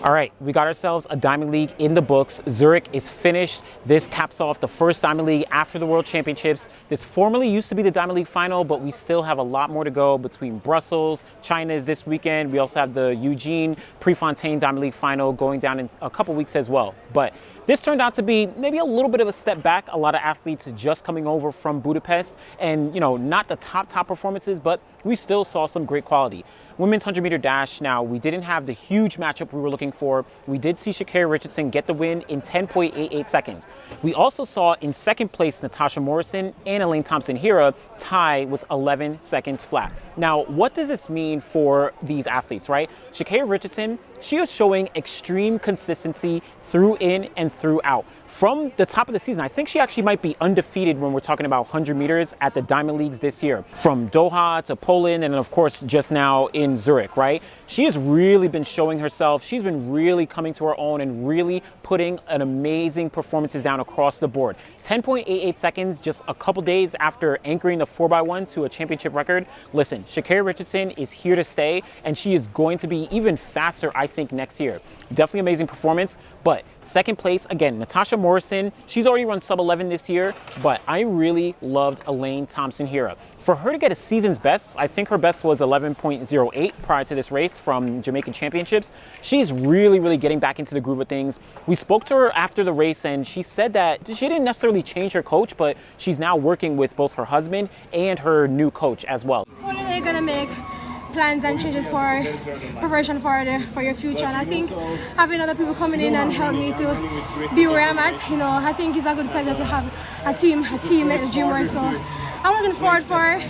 All right, we got ourselves a Diamond League in the books. Zurich is finished. This caps off the first Diamond League after the World Championships. This formerly used to be the Diamond League final, but we still have a lot more to go between Brussels. China is this weekend. We also have the Eugene Prefontaine Diamond League final going down in a couple weeks as well. But this turned out to be maybe a little bit of a step back. A lot of athletes just coming over from Budapest and, not the top performances, but we still saw some great quality. Women's 100-meter dash, now we didn't have the huge matchup we were looking for. We did see Sha'Carri Richardson get the win in 10.88 seconds. We also saw in second place Natasha Morrison and Elaine Thompson-Herah tie with 11 seconds flat. Now, what does this mean for these athletes, right? Sha'Carri Richardson, she is showing extreme consistency through in and throughout. From the top of the season, I think she actually might be undefeated when we're talking about 100 meters at the Diamond Leagues this year. From Doha to Poland and of course just now in Zurich, right? She has really been showing herself. She's been really coming to her own and really putting an amazing performances down across the board. 10.88 seconds just a couple days after anchoring the 4x1 to a championship record. Listen, Sha'Carri Richardson is here to stay and she is going to be even faster, I think, next year. Definitely amazing performance, but second place, again, Natasha Morrison, she's already run sub 11 this year, but I really loved Elaine Thompson-Herah. For her to get a season's best, I think her best was 11.08 prior to this race from Jamaican Championships. She's really getting back into the groove of things. We spoke to her after the race and she said that she didn't necessarily change her coach, but she's now working with both her husband and her new coach as well. Only they're gonna make plans and changes for preparation for your future, and I think having other people coming in and help me to be where I'm at, I think it's a good pleasure to have a team at the gym work. So I'm looking forward for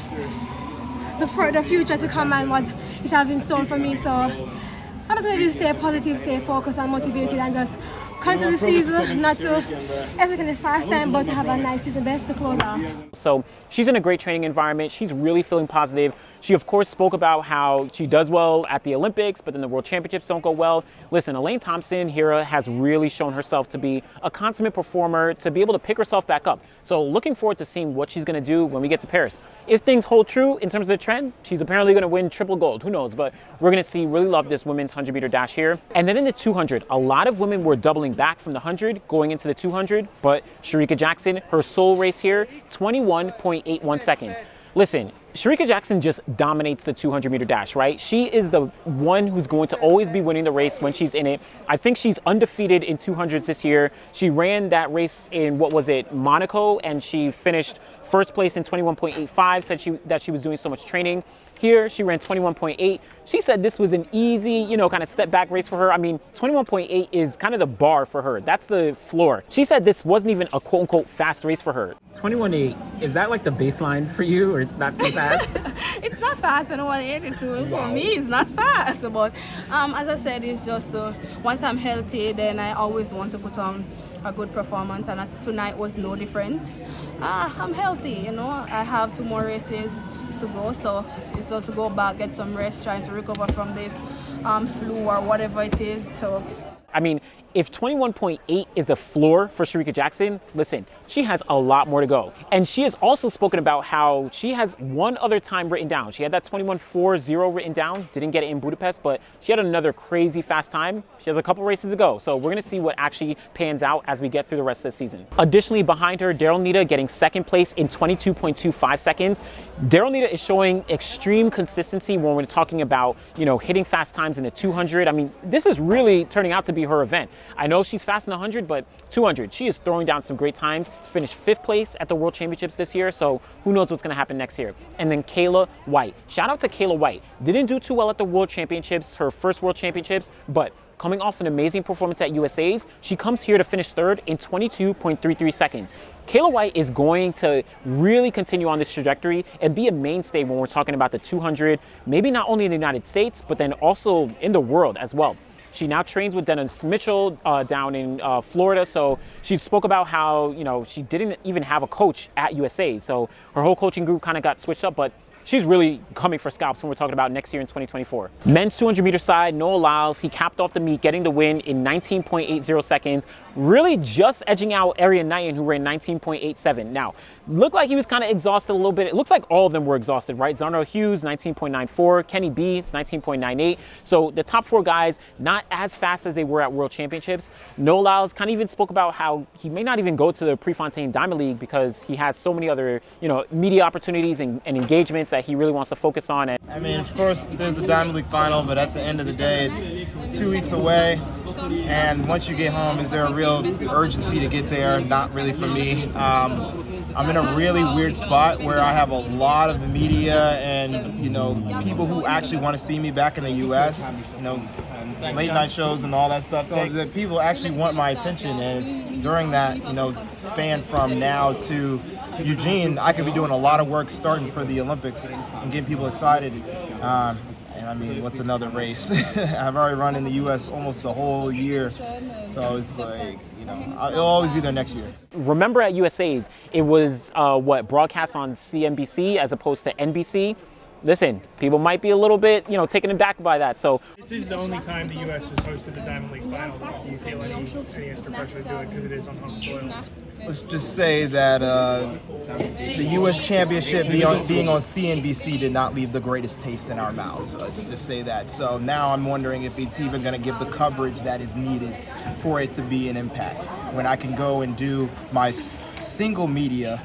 the future to come and what it has in store for me. So I'm just going to stay positive, stay focused and motivated, and just continue the season, not to expect any fast time, but to have a nice season best to close off. So she's in a great training environment. She's really feeling positive. She, of course, spoke about how she does well at the Olympics, but then the World Championships don't go well. Listen, Elaine Thompson-Herah has really shown herself to be a consummate performer, to be able to pick herself back up. So looking forward to seeing what she's going to do when we get to Paris. If things hold true in terms of the trend, she's apparently going to win triple gold. Who knows? But we're going to see, really love this women's 100-meter dash here. And then in the 200, a lot of women were doubling back from the 100 going into the 200, but Shericka Jackson, her sole race here, 21.81 seconds. Listen, Shericka Jackson just dominates the 200-meter dash, right? She is the one who's going to always be winning the race when she's in it. I think she's undefeated in 200s this year. She ran that race in, Monaco, and she finished first place in 21.85, said that she was doing so much training. Here, she ran 21.8. She said this was an easy, kind of step back race for her. I mean, 21.8 is kind of the bar for her. That's the floor. She said this wasn't even a quote unquote fast race for her. 21.8, is that like the baseline for you, or it's not too fast? It's not fast. 21.8 is for me, it's not fast. But as I said, it's just once I'm healthy, then I always want to put on a good performance, and tonight was no different. I'm healthy, I have 2 more races to go, so it's just to go back, get some rest, trying to recover from this flu or whatever it is. So I mean, if 21.8 is the floor for Shericka Jackson, listen, she has a lot more to go. And she has also spoken about how she has one other time written down. She had that 21.40 written down, didn't get it in Budapest, but she had another crazy fast time. She has a couple races to go. So we're going to see what actually pans out as we get through the rest of the season. Additionally, behind her, Daryl Nita getting second place in 22.25 seconds. Daryl Nita is showing extreme consistency when we're talking about, hitting fast times in the 200. I mean, this is really turning out to be her event. I know she's fast in 100, but 200, she is throwing down some great times. Finished 5th place at the World Championships this year, so who knows what's going to happen next year. And then Kayla White. Shout out to Kayla White. Didn't do too well at the World Championships, her first World Championships, but coming off an amazing performance at USA's, she comes here to finish 3rd in 22.33 seconds. Kayla White is going to really continue on this trajectory and be a mainstay when we're talking about the 200, maybe not only in the United States, but then also in the world as well. She now trains with Dennis Mitchell down in Florida. So she spoke about how, she didn't even have a coach at USA. So her whole coaching group kind of got switched up, but she's really coming for scalps when we're talking about next year in 2024. Men's 200-meter side, Noah Lyles, he capped off the meet, getting the win in 19.80 seconds, really just edging out Arian Knighton, who ran 19.87. Now, looked like he was kind of exhausted a little bit. It looks like all of them were exhausted, right? Zarno Hughes, 19.94. Kenny B, it's 19.98. So the top 4 guys, not as fast as they were at World Championships. Noah Lyles kind of even spoke about how he may not even go to the Prefontaine Diamond League because he has so many other, media opportunities and engagements that he really wants to focus on. And I mean, of course, there's the Diamond League final, but at the end of the day, it's 2 weeks away. And once you get home, is there a real urgency to get there? Not really for me. I'm in a really weird spot where I have a lot of media and, people who actually want to see me back in the U.S., late night shows and all that stuff. So that people actually want my attention. And during that, span from now to Eugene, I could be doing a lot of work starting for the Olympics and getting people excited. And I mean, what's another race? I've already run in the U.S. almost the whole year. So it's like, it'll always be there next year. Remember at USA's, it was broadcast on CNBC as opposed to NBC. Listen, people might be a little bit, taken aback by that. So this is the only time the U.S. has hosted the Diamond League final. Do you feel any extra pressure to do it because it is on home soil? Let's just say that the U.S. Championship being on CNBC did not leave the greatest taste in our mouths. Let's just say that. So now I'm wondering if it's even going to give the coverage that is needed for it to be an impact. When I can go and do my single media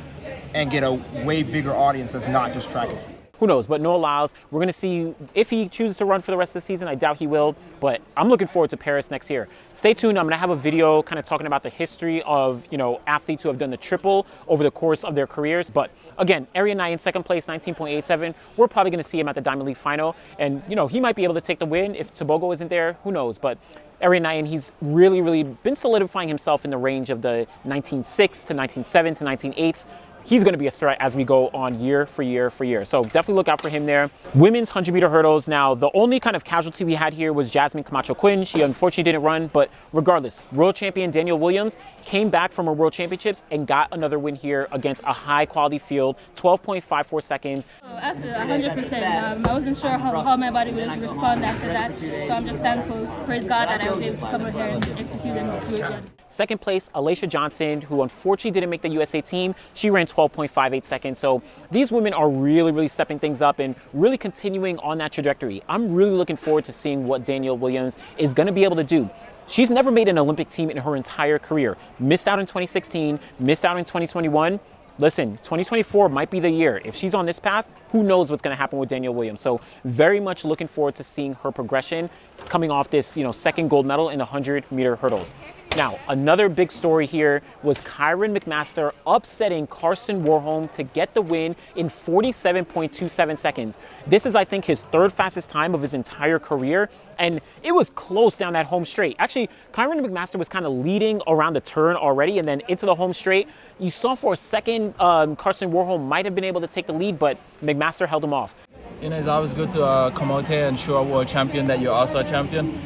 and get a way bigger audience that's not just track and field. Who knows? But Noah Lyles, we're going to see if he chooses to run for the rest of the season. I doubt he will, but I'm looking forward to Paris next year. Stay tuned. I'm going to have a video kind of talking about the history of, athletes who have done the triple over the course of their careers. But again, Arian Knighton, second place, 19.87. We're probably going to see him at the Diamond League final. And, he might be able to take the win if Tobogo isn't there. Who knows? But Arian Knighton, he's really, really been solidifying himself in the range of the 19.6 to 19.7 to 19.8s. He's going to be a threat as we go on year for year for year. So definitely look out for him there. Women's 100-meter hurdles. Now, the only kind of casualty we had here was Jasmine Camacho Quinn. She unfortunately didn't run, but regardless, world champion Danielle Williams came back from her world championships and got another win here against a high-quality field, 12.54 seconds. Absolutely, 100%. I wasn't sure how my body would respond after that, so I'm just thankful, praise God, that I was able to come over here and execute and do it good. Second place, Alicia Johnson, who unfortunately didn't make the USA team. She ran 12.58 seconds. So these women are really, really stepping things up and really continuing on that trajectory. I'm really looking forward to seeing what Danielle Williams is going to be able to do. She's never made an Olympic team in her entire career. Missed out in 2016, missed out in 2021. Listen, 2024 might be the year. If she's on this path, who knows what's going to happen with Danielle Williams. So very much looking forward to seeing her progression coming off this, second gold medal in the 100-meter hurdles. Now, another big story here was Kyron McMaster upsetting Carson Warholm to get the win in 47.27 seconds. This is, I think, his third fastest time of his entire career, and it was close down that home straight. Actually, Kyron McMaster was kind of leading around the turn already, and then into the home straight. You saw for a second Carson Warholm might have been able to take the lead, but McMaster held him off. It's always good to come out here and show a world champion that you're also a champion.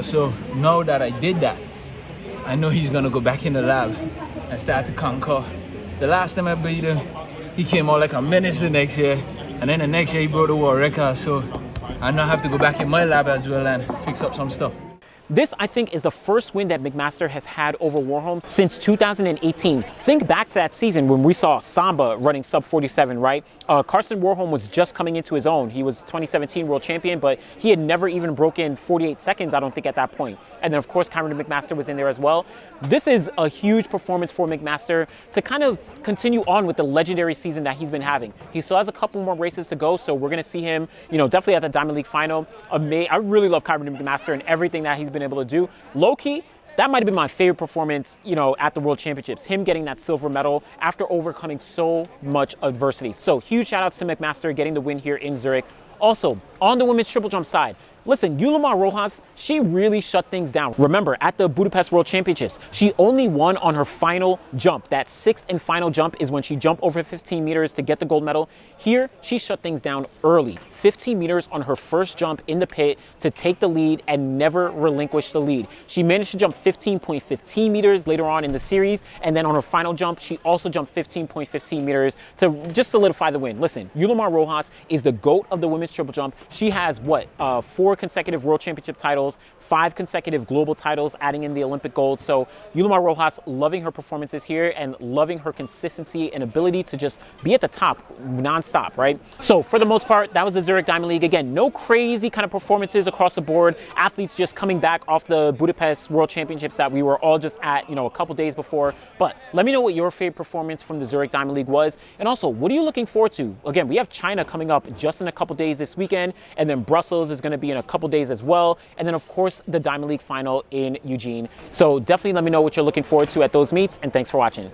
So now that I did that, I know he's going to go back in the lab and start to conquer. The last time I beat him, he came out like a menace the next year. And then the next year he broke the world record. So I now have to go back in my lab as well and fix up some stuff. This, I think, is the first win that McMaster has had over Warholm since 2018. Think back to that season when we saw Samba running sub 47, right? Carson Warholm was just coming into his own. He was 2017 world champion, but he had never even broken 48 seconds, I don't think, at that point. And then, of course, Kyron McMaster was in there as well. This is a huge performance for McMaster to kind of continue on with the legendary season that he's been having. He still has a couple more races to go, so we're going to see him, definitely at the Diamond League final. I really love Kyron McMaster and everything that he's been able to do. Low-key, that might have been my favorite performance, at the World Championships. Him getting that silver medal after overcoming so much adversity. So huge shout outs to McMaster getting the win here in Zurich. Also, on the women's triple jump side, listen, Yulimar Rojas, she really shut things down. Remember, at the Budapest World Championships, she only won on her final jump. That sixth and final jump is when she jumped over 15 meters to get the gold medal. Here, she shut things down early. 15 meters on her first jump in the pit to take the lead and never relinquish the lead. She managed to jump 15.15 meters later on in the series, and then on her final jump, she also jumped 15.15 meters to just solidify the win. Listen, Yulimar Rojas is the GOAT of the women's triple jump. She has, 4 consecutive world championship titles, 5 consecutive global titles, adding in the Olympic gold. So Yulimar Rojas, loving her performances here and loving her consistency and ability to just be at the top nonstop, right? So for the most part, that was the Zurich Diamond League. Again, no crazy kind of performances across the board. Athletes just coming back off the Budapest World Championships that we were all just at, a couple days before. But let me know what your favorite performance from the Zurich Diamond League was. And also, what are you looking forward to? Again, we have China coming up just in a couple days this weekend, and then Brussels is going to be in a couple days as well. And then, of course, the Diamond League final in Eugene. So definitely let me know what you're looking forward to at those meets, and thanks for watching.